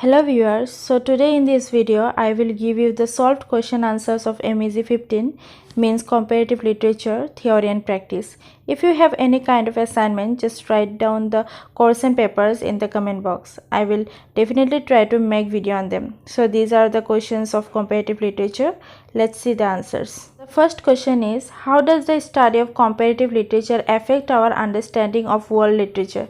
Hello viewers, so today in this video I will give you the solved question answers of MEG15 means comparative literature, theory and practice. If you have any kind of assignment, just write down the question papers in the comment box. I will definitely try to make video on them. So these are the questions of comparative literature. Let's see the answers. The first question is, how does the study of comparative literature affect our understanding of world literature?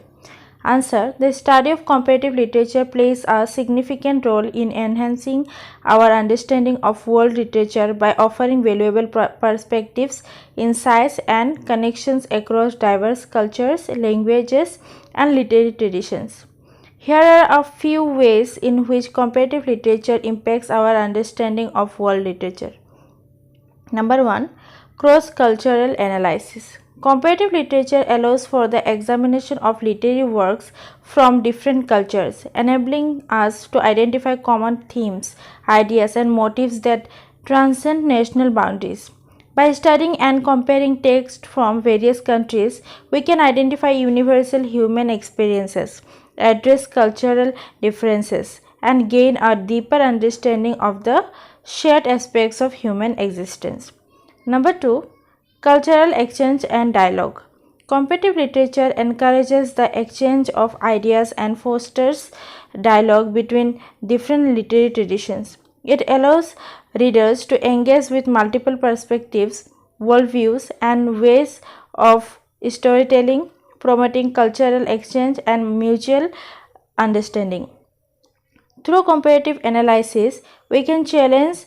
Answer: the study of comparative literature plays a significant role in enhancing our understanding of world literature by offering valuable perspectives, insights, and connections across diverse cultures, languages, and literary traditions. Here are a few ways in which comparative literature impacts our understanding of world literature. Number 1. Cross-cultural analysis. Comparative literature allows for the examination of literary works from different cultures, enabling us to identify common themes, ideas, and motifs that transcend national boundaries. By studying and comparing texts from various countries, we can identify universal human experiences, address cultural differences, and gain a deeper understanding of the shared aspects of human existence. Number 2. Cultural exchange and dialogue. Comparative literature encourages the exchange of ideas and fosters dialogue between different literary traditions. It allows readers to engage with multiple perspectives, worldviews, and ways of storytelling, promoting cultural exchange and mutual understanding. Through comparative analysis, we can challenge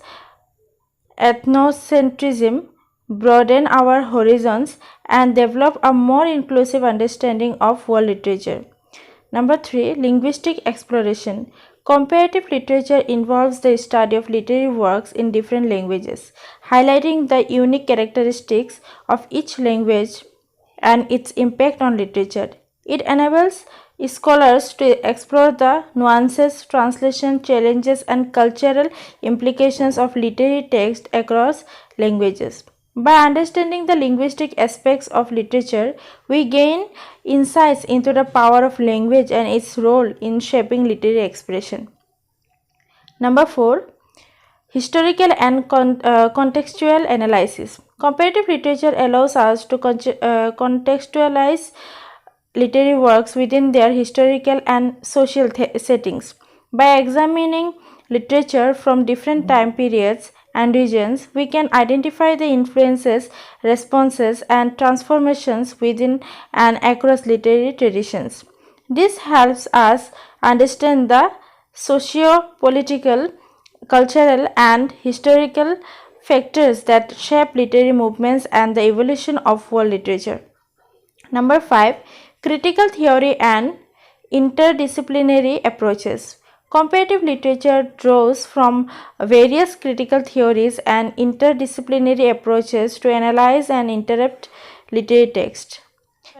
ethnocentrism, broaden our horizons, and develop a more inclusive understanding of world literature. Number 3. Linguistic exploration. Comparative literature involves the study of literary works in different languages, highlighting the unique characteristics of each language and its impact on literature. It enables scholars to explore the nuances, translation challenges, and cultural implications of literary text across languages. By understanding the linguistic aspects of literature, we gain insights into the power of language and its role in shaping literary expression. Number 4. Historical and contextual analysis. Comparative literature allows us to contextualize literary works within their historical and social settings. By examining literature from different time periods and regions, we can identify the influences, responses, and transformations within and across literary traditions. This helps us understand the socio-political, cultural, and historical factors that shape literary movements and the evolution of world literature. Number 5. Critical theory and interdisciplinary approaches. Comparative literature draws from various critical theories and interdisciplinary approaches to analyze and interpret literary text.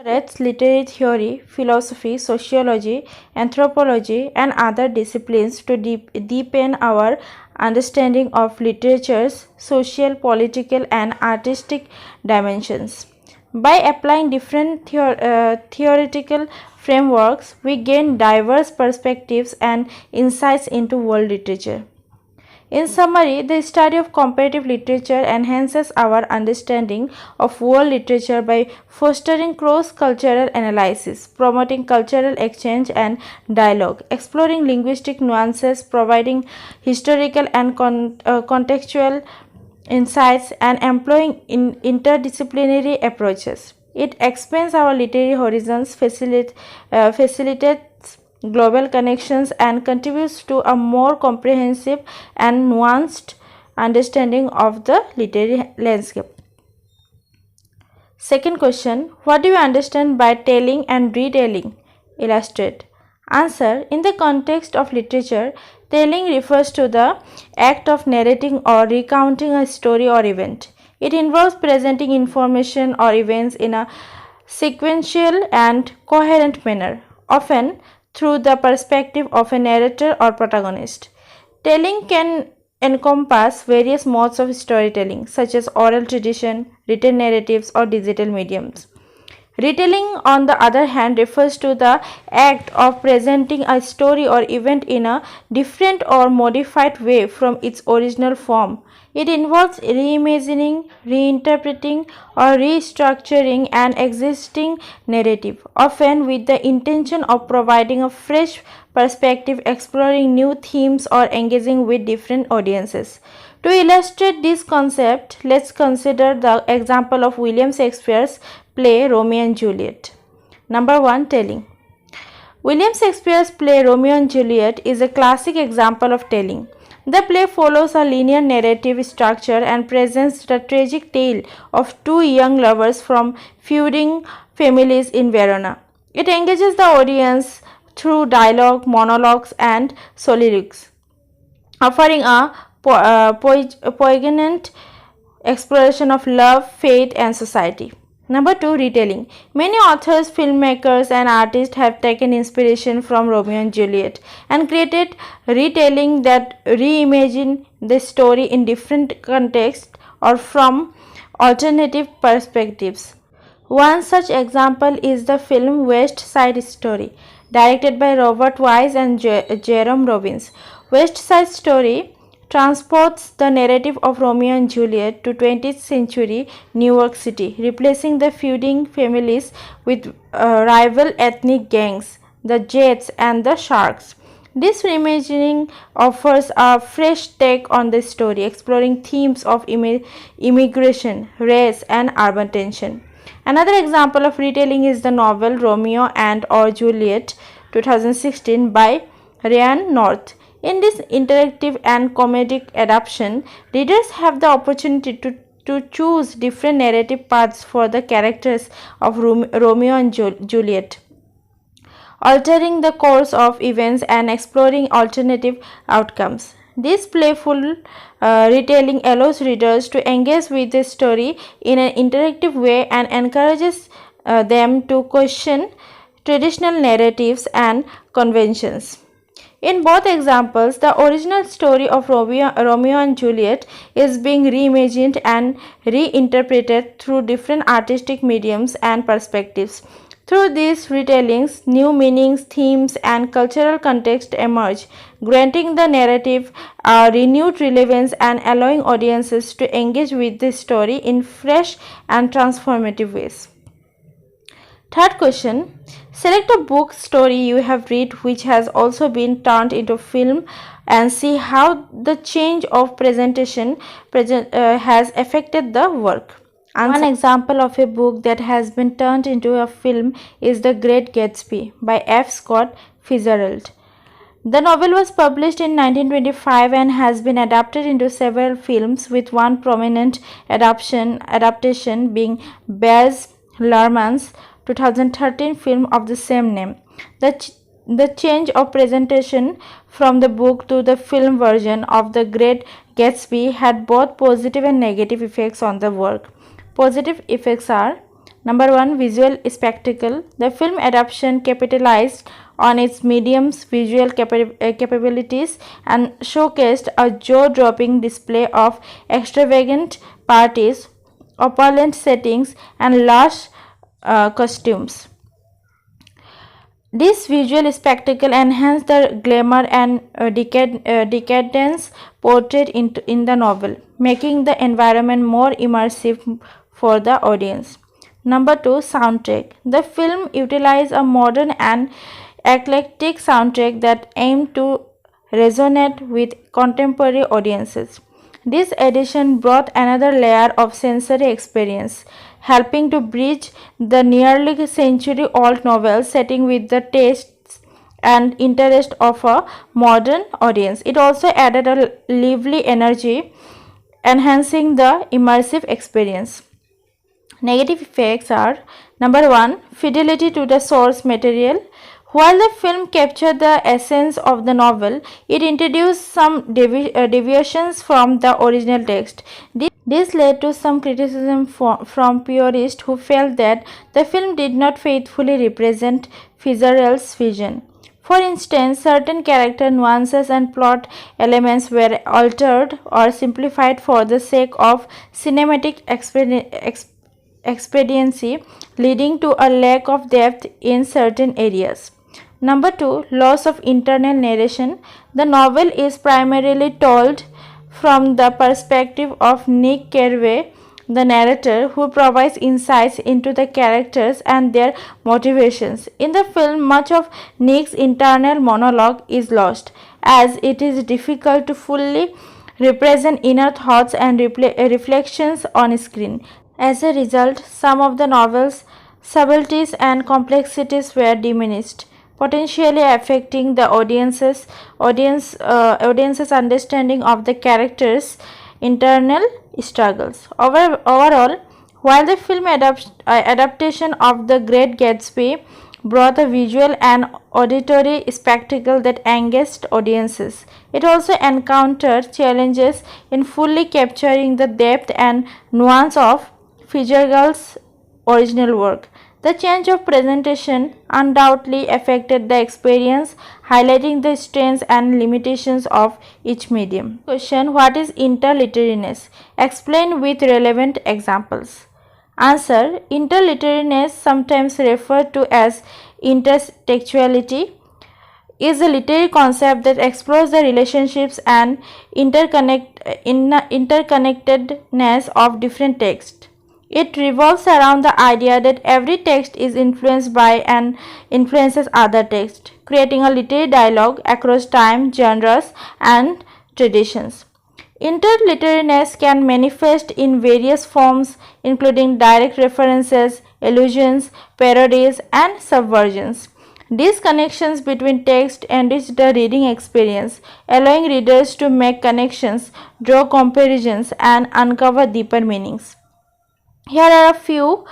It's literary theory, philosophy, sociology, anthropology, and other disciplines to deepen our understanding of literature's social, political, and artistic dimensions. By applying different theoretical frameworks, we gain diverse perspectives and insights into world literature. In summary, the study of comparative literature enhances our understanding of world literature by fostering cross-cultural analysis, promoting cultural exchange and dialogue, exploring linguistic nuances, providing historical and contextual insights, and employing interdisciplinary approaches. It expands our literary horizons, facilitates global connections, and contributes to a more comprehensive and nuanced understanding of the literary landscape. Second question, what do you understand by telling and retelling? Illustrate. Answer. In the context of literature, telling refers to the act of narrating or recounting a story or event. It involves presenting information or events in a sequential and coherent manner, often through the perspective of a narrator or protagonist. Telling can encompass various modes of storytelling, such as oral tradition, written narratives, or digital mediums. Retelling, on the other hand, refers to the act of presenting a story or event in a different or modified way from its original form. It involves reimagining, reinterpreting, or restructuring an existing narrative, often with the intention of providing a fresh perspective, exploring new themes, or engaging with different audiences. To illustrate this concept, let's consider the example of William Shakespeare's play Romeo and Juliet. Number 1. Telling. William Shakespeare's play Romeo and Juliet is a classic example of telling. The play follows a linear narrative structure and presents the tragic tale of two young lovers from feuding families in Verona. It engages the audience through dialogue, monologues, and soliloquies, offering a poignant exploration of love, faith, and society. Number 2. Retelling. Many authors, filmmakers, and artists have taken inspiration from Romeo and Juliet and created retelling that reimagine the story in different contexts or from alternative perspectives. One such example is the film West Side Story, directed by Robert Wise and Jerome Robbins. West Side Story transports the narrative of Romeo and Juliet to 20th century New York City, replacing the feuding families with rival ethnic gangs, the Jets and the Sharks. This reimagining offers a fresh take on the story, exploring themes of immigration, race, and urban tension. Another example of retelling is the novel Romeo and or Juliet 2016 by Ryan North. In this interactive and comedic adaptation, readers have the opportunity to choose different narrative paths for the characters of Romeo and Juliet, altering the course of events and exploring alternative outcomes. This playful retelling allows readers to engage with the story in an interactive way and encourages them to question traditional narratives and conventions. In both examples, the original story of Romeo and Juliet is being reimagined and reinterpreted through different artistic mediums and perspectives. Through these retellings, new meanings, themes, and cultural context emerge, granting the narrative a renewed relevance and allowing audiences to engage with the story in fresh and transformative ways. Third question. Select a book story you have read which has also been turned into film and see how the change of presentation has affected the work. One example of a book that has been turned into a film is The Great Gatsby by F. Scott Fitzgerald. The novel was published in 1925 and has been adapted into several films, with one prominent adaptation being Baz Luhrmann's 2013 film of the same name. The change of presentation from the book to the film version of The Great Gatsby had both positive and negative effects on the work. Positive effects are: number 1, visual spectacle. The film adaptation capitalized on its medium's visual capabilities and showcased a jaw-dropping display of extravagant parties, opulent settings, and lush costumes. This visual spectacle enhanced the glamour and decadence portrayed in the novel, making the environment more immersive for the audience. Number 2, soundtrack. The film utilized a modern and eclectic soundtrack that aimed to resonate with contemporary audiences. This edition brought another layer of sensory experience, helping to bridge the nearly century-old novel setting with the tastes and interest of a modern audience. It also added a lively energy, enhancing the immersive experience. Negative effects are: number 1, fidelity to the source material. While the film captured the essence of the novel, it introduced some deviations from the original text. This led to some criticism from purists who felt that the film did not faithfully represent Fitzgerald's vision. For instance, certain character nuances and plot elements were altered or simplified for the sake of cinematic expediency, leading to a lack of depth in certain areas. Number 2, loss of internal narration. The novel is primarily told from the perspective of Nick Carraway, the narrator, who provides insights into the characters and their motivations. In the film, much of Nick's internal monologue is lost, as it is difficult to fully represent inner thoughts and reflections on screen. As a result, some of the novel's subtleties and complexities were diminished, potentially affecting the audience's understanding of the characters' internal struggles. Overall, while the film adaptation of The Great Gatsby brought a visual and auditory spectacle that engaged audiences, it also encountered challenges in fully capturing the depth and nuance of Fitzgerald's original work. The change of presentation undoubtedly affected the experience, highlighting the strengths and limitations of each medium. Question: what is interliterariness? Explain with relevant examples. Answer: interliterariness, sometimes referred to as intertextuality, is a literary concept that explores the relationships and interconnectedness of different texts. It revolves around the idea that every text is influenced by and influences other texts, creating a literary dialogue across time, genres, and traditions. Interliterariness can manifest in various forms, including direct references, allusions, parodies, and subversions. These connections between texts enrich the reading experience, allowing readers to make connections, draw comparisons, and uncover deeper meanings. Here are a few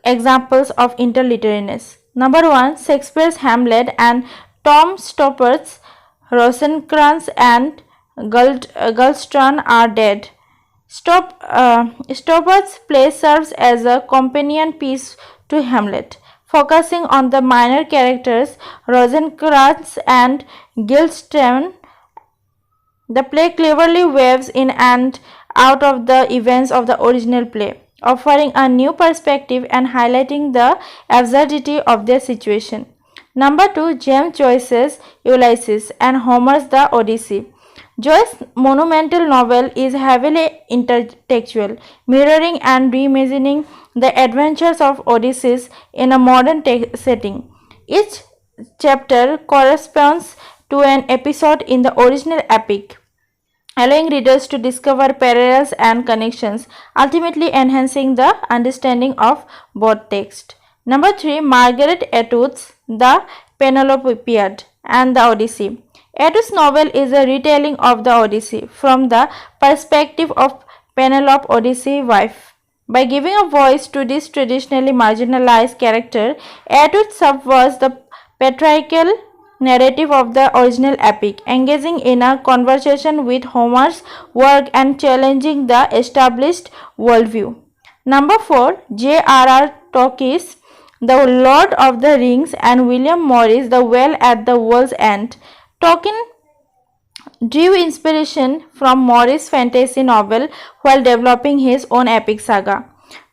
examples of interliterariness. Number 1, Shakespeare's Hamlet and Tom Stoppard's Rosencrantz and Guildenstern are dead. Stoppard's play serves as a companion piece to Hamlet, focusing on the minor characters Rosencrantz and Guildenstern. The play cleverly weaves in and out of the events of the original play, offering a new perspective and highlighting the absurdity of their situation. Number 2, James Joyce's Ulysses and Homer's The Odyssey. Joyce's monumental novel is heavily intertextual, mirroring and reimagining the adventures of Odysseus in a modern setting. Each chapter corresponds to an episode in the original epic, allowing readers to discover parallels and connections, ultimately enhancing the understanding of both texts. Number 3, Margaret Atwood's The Penelopiad and the Odyssey. Atwood's novel is a retelling of the Odyssey from the perspective of Penelope, Odysseus' wife. By giving a voice to this traditionally marginalized character, Atwood subverts the patriarchal narrative of the original epic, engaging in a conversation with Homer's work and challenging the established worldview. Number 4, J.R.R. Tolkien's The Lord of the Rings and William Morris' The Well at the World's End. Tolkien drew inspiration from Morris' fantasy novel while developing his own epic saga.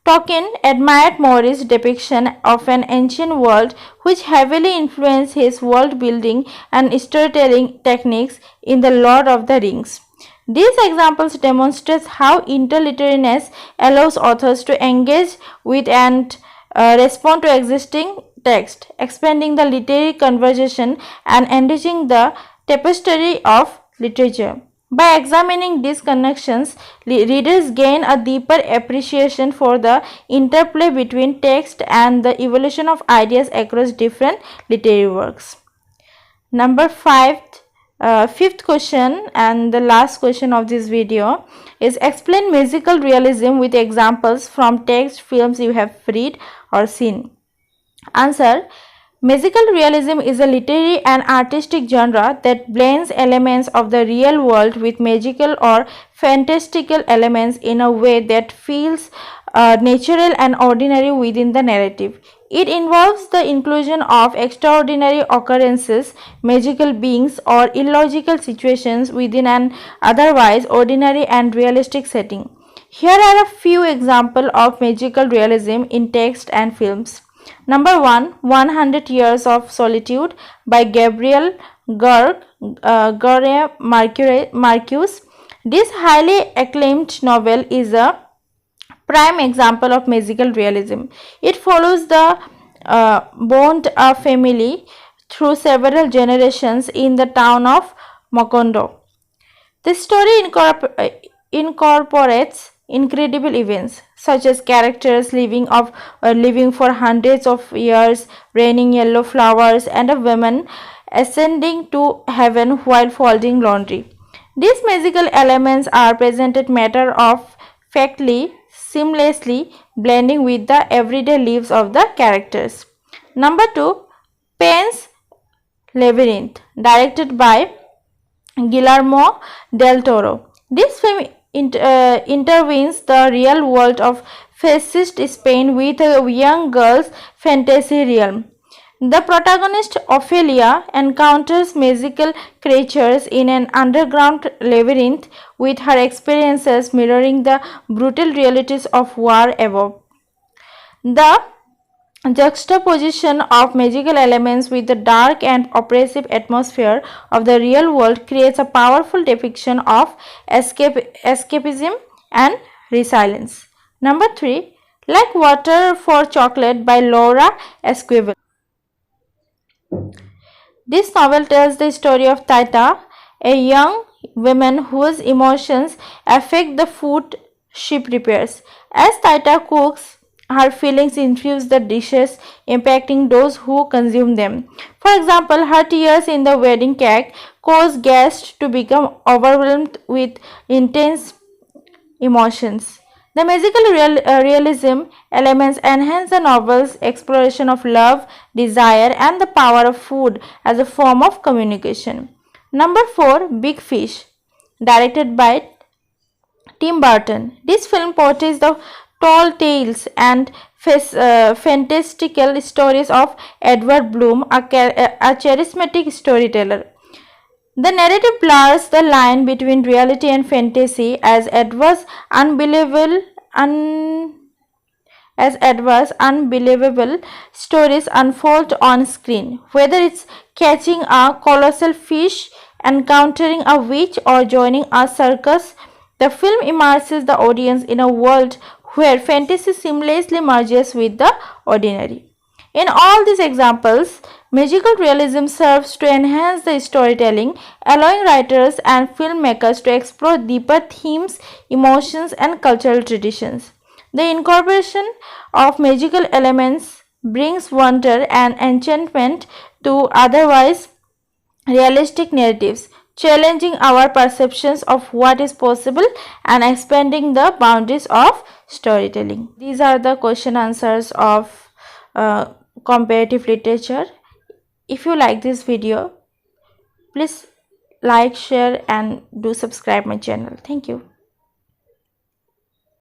Tolkien admired Morris' depiction of an ancient world, which heavily influenced his world building and storytelling techniques in The Lord of the Rings. These examples demonstrate how interliterariness allows authors to engage with and respond to existing text, expanding the literary conversation and enriching the tapestry of literature. By examining these connections, readers gain a deeper appreciation for the interplay between text and the evolution of ideas across different literary works. Number 5, fifth question and the last question of this video is: explain magical realism with examples from text, films you have read or seen. Answer: magical realism is a literary and artistic genre that blends elements of the real world with magical or fantastical elements in a way that feels natural and ordinary within the narrative. It involves the inclusion of extraordinary occurrences, magical beings, or illogical situations within an otherwise ordinary and realistic setting. Here are a few examples of magical realism in text and films. Number 1, 100 Years of Solitude by Gabriel Garcia Marquez. This highly acclaimed novel is a prime example of magical realism. It follows the Bond family through several generations in the town of Macondo. This story incorporates incredible events such as characters living for hundreds of years, raining yellow flowers, and a woman ascending to heaven while folding laundry. These magical elements are presented matter of factly, seamlessly blending with the everyday lives of the characters. Number 2, Pan's Labyrinth, directed by Guillermo del Toro. This film intervenes the real world of fascist Spain with a young girl's fantasy realm. The protagonist Ophelia encounters magical creatures in an underground labyrinth, with her experiences mirroring the brutal realities of war above. The juxtaposition of magical elements with the dark and oppressive atmosphere of the real world creates a powerful depiction of escapism and resilience. Number 3, Like Water for Chocolate by Laura Esquivel. This novel tells the story of Taita, a young woman whose emotions affect the food she prepares. As Taita cooks, her feelings infuse the dishes, impacting those who consume them. For example, her tears in the wedding cake cause guests to become overwhelmed with intense emotions. The magical realism elements enhance the novel's exploration of love, desire, and the power of food as a form of communication. Number 4, Big Fish, directed by Tim Burton. This film portrays the tall tales and fantastical stories of Edward Bloom, a charismatic storyteller. The narrative blurs the line between reality and fantasy as unbelievable stories unfold on screen. Whether it's catching a colossal fish, encountering a witch, or joining a circus, the film immerses the audience in a world where fantasy seamlessly merges with the ordinary. In all these examples, magical realism serves to enhance the storytelling, allowing writers and filmmakers to explore deeper themes, emotions, and cultural traditions. The incorporation of magical elements brings wonder and enchantment to otherwise realistic narratives, challenging our perceptions of what is possible and expanding the boundaries of storytelling. These are the question answers of comparative literature. If you like this video, please like, share, and do subscribe my channel. Thank you.